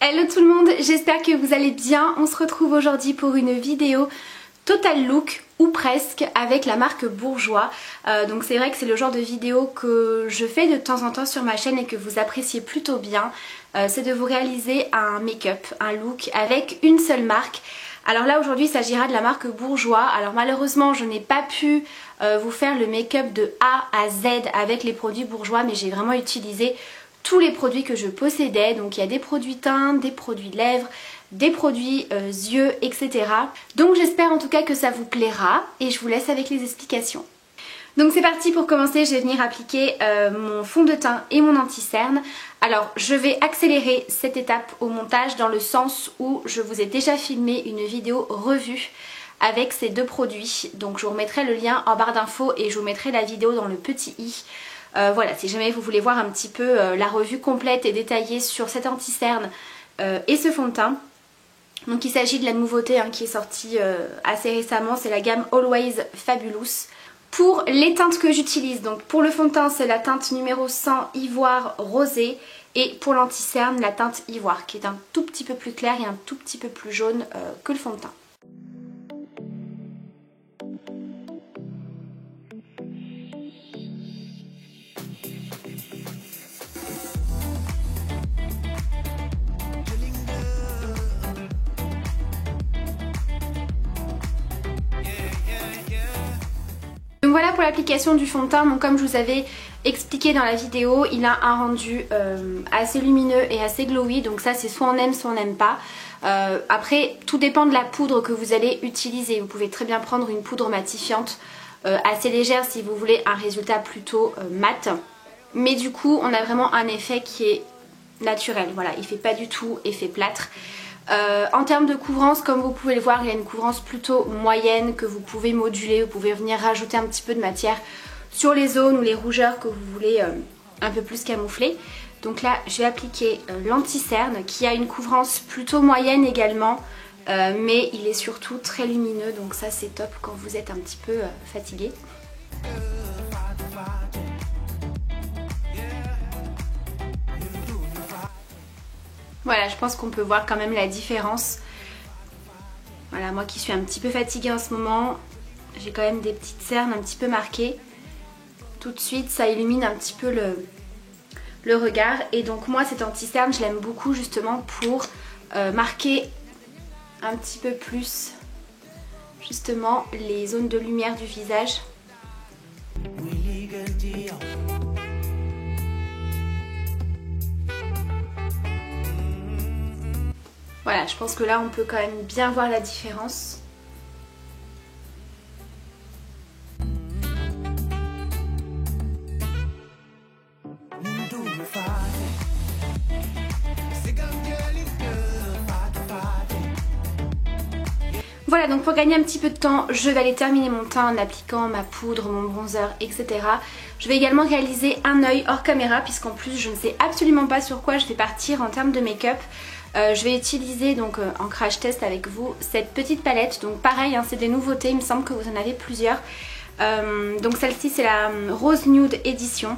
Hello tout le monde, j'espère que vous allez bien. On se retrouve aujourd'hui pour une vidéo Total Look ou presque avec la marque Bourjois. Donc c'est vrai que c'est le genre de vidéo que je fais de temps en temps sur ma chaîne et que vous appréciez plutôt bien. C'est de vous réaliser un make-up, un look avec une seule marque. Alors là aujourd'hui il s'agira de la marque Bourjois. Alors malheureusement je n'ai pas pu vous faire le make-up de A à Z avec les produits Bourjois, mais j'ai vraiment utilisé tous les produits que je possédais. Donc il y a des produits teint, des produits lèvres, des produits yeux, etc. Donc j'espère en tout cas que ça vous plaira et je vous laisse avec les explications. Donc c'est parti, pour commencer je vais venir appliquer mon fond de teint et mon anti-cerne. Alors je vais accélérer cette étape au montage dans le sens où je vous ai déjà filmé une vidéo revue avec ces deux produits. Donc je vous remettrai le lien en barre d'infos et je vous mettrai la vidéo dans le petit i. Voilà, si jamais vous voulez voir un petit peu la revue complète et détaillée sur cet anti-cerne et ce fond de teint. Donc il s'agit de la nouveauté qui est sortie assez récemment, c'est la gamme Always Fabulous. Pour les teintes que j'utilise, donc pour le fond de teint c'est la teinte numéro 100 Ivoire Rosé, et pour l'anti-cerne la teinte Ivoire qui est un tout petit peu plus clair et un tout petit peu plus jaune que le fond de teint. Donc voilà pour l'application du fond de teint. Donc comme je vous avais expliqué dans la vidéo, il a un rendu assez lumineux et assez glowy. Donc ça c'est soit on aime soit on n'aime pas. Après tout dépend de la poudre que vous allez utiliser. Vous pouvez très bien prendre une poudre matifiante assez légère si vous voulez un résultat plutôt mat. Mais du coup on a vraiment un effet qui est naturel. Voilà, il fait pas du tout effet plâtre. En termes de couvrance, comme vous pouvez le voir, il y a une couvrance plutôt moyenne que vous pouvez moduler. Vous pouvez venir rajouter un petit peu de matière sur les zones ou les rougeurs que vous voulez un peu plus camoufler. Donc là je vais appliquer l'anti-cerne qui a une couvrance plutôt moyenne également, mais il est surtout très lumineux, donc ça c'est top quand vous êtes un petit peu fatigué. Voilà, je pense qu'on peut voir quand même la différence. Voilà, moi qui suis un petit peu fatiguée en ce moment, j'ai quand même des petites cernes un petit peu marquées. Tout de suite, ça illumine un petit peu le regard. Et donc moi, cet anti-cerne, je l'aime beaucoup justement pour marquer un petit peu plus justement les zones de lumière du visage. Voilà, je pense que là on peut quand même bien voir la différence. Voilà, donc pour gagner un petit peu de temps, je vais aller terminer mon teint en appliquant ma poudre, mon bronzer, etc. Je vais également réaliser un œil hors caméra puisqu'en plus je ne sais absolument pas sur quoi je vais partir en termes de make-up. Je vais utiliser donc en crash test avec vous cette petite palette. Donc pareil, c'est des nouveautés, il me semble que vous en avez plusieurs. Donc celle-ci c'est la Rose Nude Edition.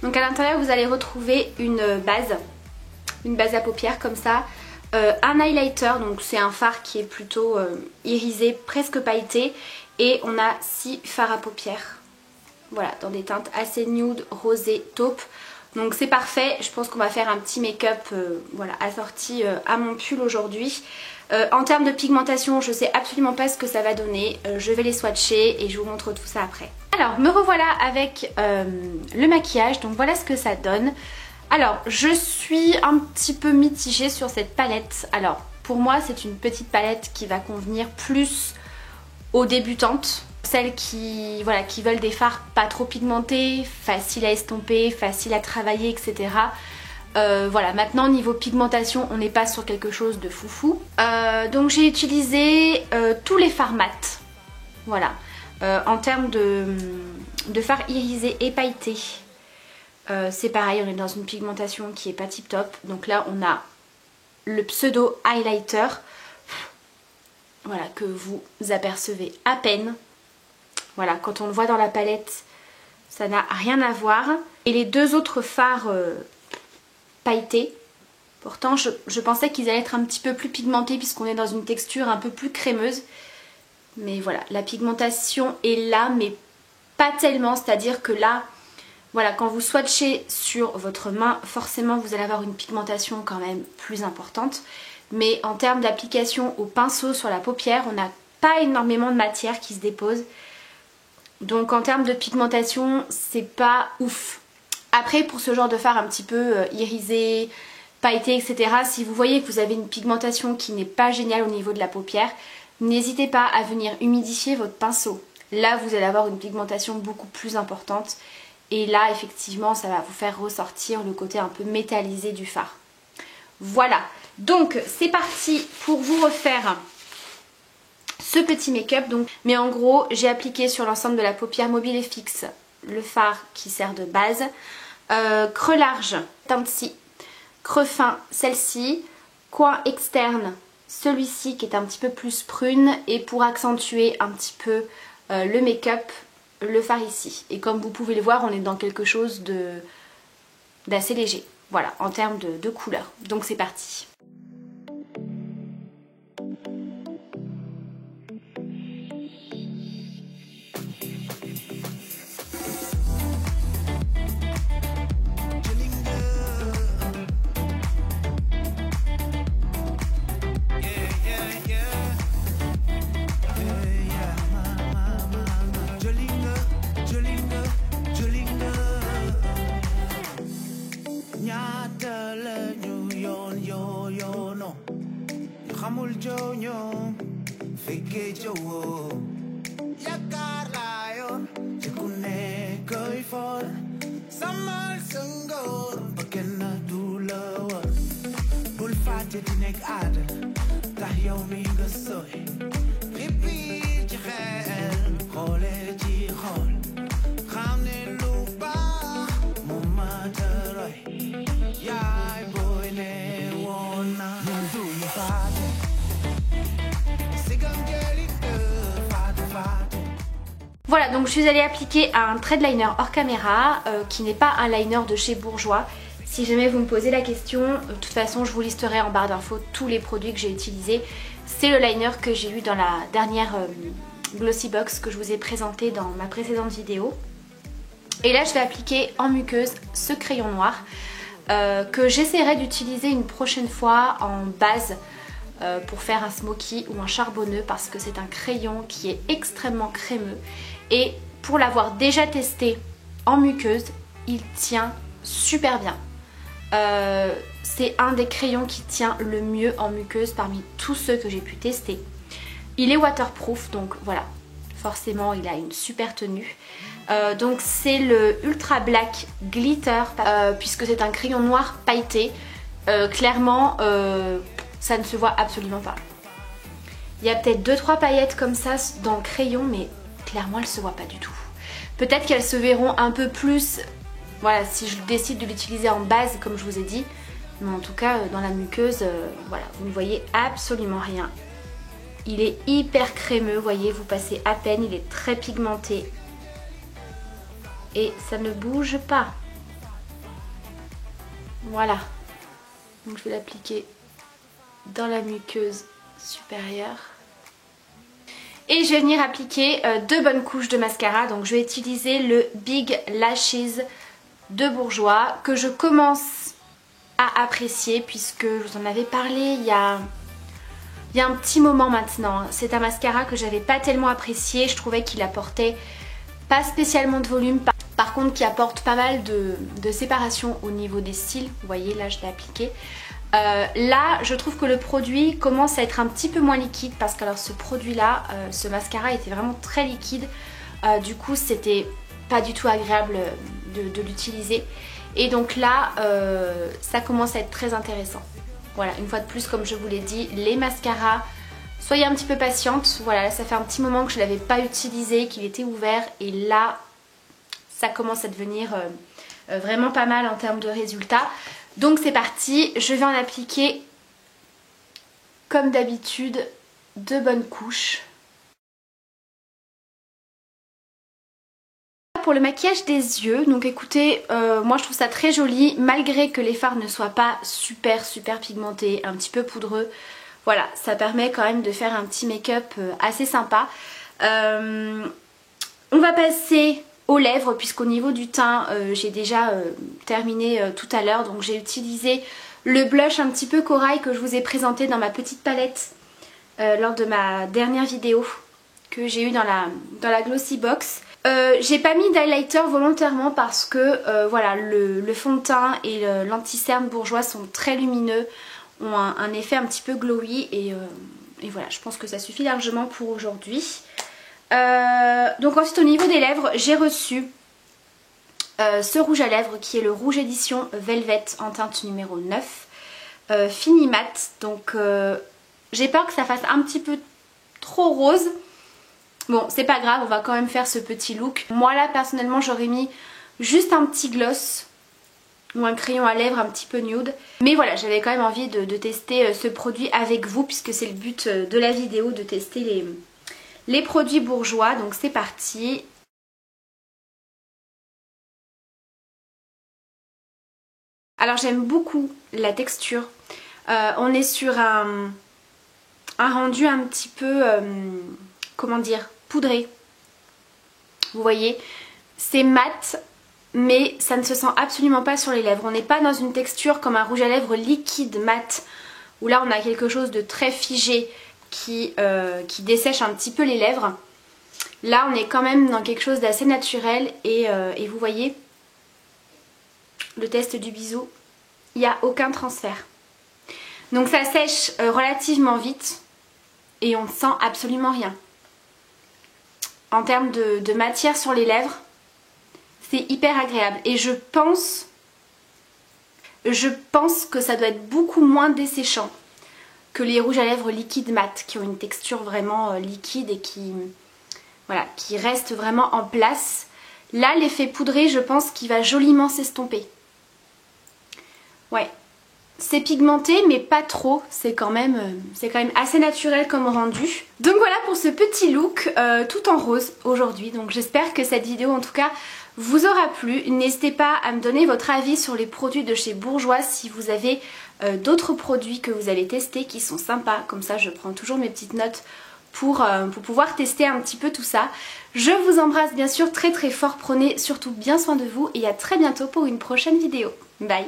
Donc à l'intérieur vous allez retrouver une base à paupières comme ça. Un highlighter, donc c'est un fard qui est plutôt irisé, presque pailleté. Et on a 6 fards à paupières. Voilà, dans des teintes assez nude, rosé, taupe. Donc c'est parfait, je pense qu'on va faire un petit make-up voilà, assorti à mon pull aujourd'hui. En termes de pigmentation, je sais absolument pas ce que ça va donner. Je vais les swatcher et je vous montre tout ça après. Alors me revoilà avec le maquillage, donc voilà ce que ça donne. Alors je suis un petit peu mitigée sur cette palette. Alors pour moi c'est une petite palette qui va convenir plus aux débutantes. Celles qui veulent des fards pas trop pigmentés, faciles à estomper, faciles à travailler, etc. Voilà, maintenant niveau pigmentation on n'est pas sur quelque chose de foufou. Donc j'ai utilisé tous les fards mat. Voilà. En termes de fards irisés et pailletés, c'est pareil, on est dans une pigmentation qui est pas tip top. Donc là on a le pseudo highlighter, voilà, que vous apercevez à peine. Voilà, quand on le voit dans la palette, ça n'a rien à voir. Et les deux autres fards pailletés, Pourtant je pensais qu'ils allaient être un petit peu plus pigmentés puisqu'on est dans une texture un peu plus crémeuse. Mais voilà, la pigmentation est là mais pas tellement, c'est-à-dire que là, voilà, quand vous swatchez sur votre main, forcément vous allez avoir une pigmentation quand même plus importante. Mais en termes d'application au pinceau sur la paupière, on n'a pas énormément de matière qui se dépose. Donc en termes de pigmentation, c'est pas ouf. Après, pour ce genre de fard un petit peu irisé, pailleté, etc., si vous voyez que vous avez une pigmentation qui n'est pas géniale au niveau de la paupière, n'hésitez pas à venir humidifier votre pinceau. Là, vous allez avoir une pigmentation beaucoup plus importante. Et là, effectivement, ça va vous faire ressortir le côté un peu métallisé du fard. Voilà, donc c'est parti pour vous refaire ce petit make-up. Mais en gros, j'ai appliqué sur l'ensemble de la paupière mobile et fixe le fard qui sert de base. Creux large, teinte-ci. Creux fin, celle-ci. Coin externe, celui-ci qui est un petit peu plus prune. Et pour accentuer un petit peu le make-up, le fard ici. Et comme vous pouvez le voir, on est dans quelque chose d'assez léger. Voilà, en termes de couleur. Donc c'est parti. Voilà, donc je suis allée appliquer un thread liner hors caméra qui n'est pas un liner de chez Bourjois. Si jamais vous me posez la question, de toute façon je vous listerai en barre d'infos tous les produits que j'ai utilisés. C'est le liner que j'ai eu dans la dernière Glossy Box que je vous ai présenté dans ma précédente vidéo. Et là je vais appliquer en muqueuse ce crayon noir que j'essaierai d'utiliser une prochaine fois en base pour faire un smoky ou un charbonneux parce que c'est un crayon qui est extrêmement crémeux. Et pour l'avoir déjà testé en muqueuse, il tient super bien. C'est un des crayons qui tient le mieux en muqueuse parmi tous ceux que j'ai pu tester. Il est waterproof, donc voilà, forcément il a une super tenue. Donc c'est le Ultra Black Glitter, puisque c'est un crayon noir pailleté. Clairement, ça ne se voit absolument pas. Il y a peut-être 2-3 paillettes comme ça dans le crayon, mais clairement elles ne se voient pas du tout. Peut-être qu'elles se verront un peu plus, voilà, si je décide de l'utiliser en base comme je vous ai dit. Mais en tout cas dans la muqueuse, voilà, vous ne voyez absolument rien. Il est hyper crémeux, vous voyez, vous passez à peine, il est très pigmenté. Et ça ne bouge pas. Voilà. Donc je vais l'appliquer dans la muqueuse supérieure. Et je vais venir appliquer 2 bonnes couches de mascara. Donc je vais utiliser le Big Lashes de Bourjois que je commence à apprécier puisque je vous en avais parlé il y a un petit moment maintenant. C'est un mascara que j'avais pas tellement apprécié. Je trouvais qu'il apportait pas spécialement de volume. Par contre qui apporte pas mal de séparation au niveau des cils. Vous voyez là je l'ai appliqué. Là je trouve que le produit commence à être un petit peu moins liquide parce que alors ce produit là, ce mascara était vraiment très liquide. Du coup c'était pas du tout agréable de l'utiliser. Et donc là ça commence à être très intéressant. Voilà, une fois de plus comme je vous l'ai dit, les mascaras, soyez un petit peu patiente. Voilà, là, ça fait un petit moment que je ne l'avais pas utilisé, qu'il était ouvert et là ça commence à devenir vraiment pas mal en termes de résultats. Donc c'est parti, je vais en appliquer comme d'habitude 2 bonnes couches. pour le maquillage des yeux. Donc écoutez, moi je trouve ça très joli malgré que les fards ne soient pas super pigmentés, un petit peu poudreux. Voilà, ça permet quand même de faire un petit make-up assez sympa. On va passer aux lèvres puisqu'au niveau du teint, j'ai déjà terminé tout à l'heure. Donc j'ai utilisé le blush un petit peu corail que je vous ai présenté dans ma petite palette lors de ma dernière vidéo que j'ai eu dans la Glossy Box. J'ai pas mis d'highlighter volontairement parce que voilà, le fond de teint et l'anti-cerne bourgeois sont très lumineux, ont un effet un petit peu glowy et voilà, je pense que ça suffit largement pour aujourd'hui. Donc ensuite au niveau des lèvres, j'ai reçu ce rouge à lèvres qui est le rouge édition Velvet en teinte numéro 9 Fini Mat. Donc j'ai peur que ça fasse un petit peu trop rose. Bon, c'est pas grave, on va quand même faire ce petit look. Moi là personnellement j'aurais mis juste un petit gloss ou un crayon à lèvres un petit peu nude. Mais voilà, j'avais quand même envie de tester ce produit avec vous puisque c'est le but de la vidéo, de tester les produits bourgeois. Donc c'est parti. Alors j'aime beaucoup la texture. On est sur un rendu un petit peu, comment dire, poudré. Vous voyez, c'est mat, mais ça ne se sent absolument pas sur les lèvres. On n'est pas dans une texture comme un rouge à lèvres liquide mat, où là on a quelque chose de très figé qui dessèche un petit peu les lèvres. Là on est quand même dans quelque chose d'assez naturel et vous voyez, le test du bisou, il n'y a aucun transfert. Donc ça sèche relativement vite et on ne sent absolument rien. En termes de matière sur les lèvres, c'est hyper agréable. Et je pense que ça doit être beaucoup moins desséchant que les rouges à lèvres liquides mat qui ont une texture vraiment liquide et qui restent vraiment en place. Là, l'effet poudré, je pense qu'il va joliment s'estomper. Ouais, c'est pigmenté mais pas trop, c'est quand même assez naturel comme rendu. Donc voilà pour ce petit look tout en rose aujourd'hui. Donc j'espère que cette vidéo en tout cas vous aura plu. N'hésitez pas à me donner votre avis sur les produits de chez Bourjois si vous avez d'autres produits que vous allez tester qui sont sympas. Comme ça je prends toujours mes petites notes pour pouvoir tester un petit peu tout ça. Je vous embrasse bien sûr très fort, prenez surtout bien soin de vous et à très bientôt pour une prochaine vidéo. Bye!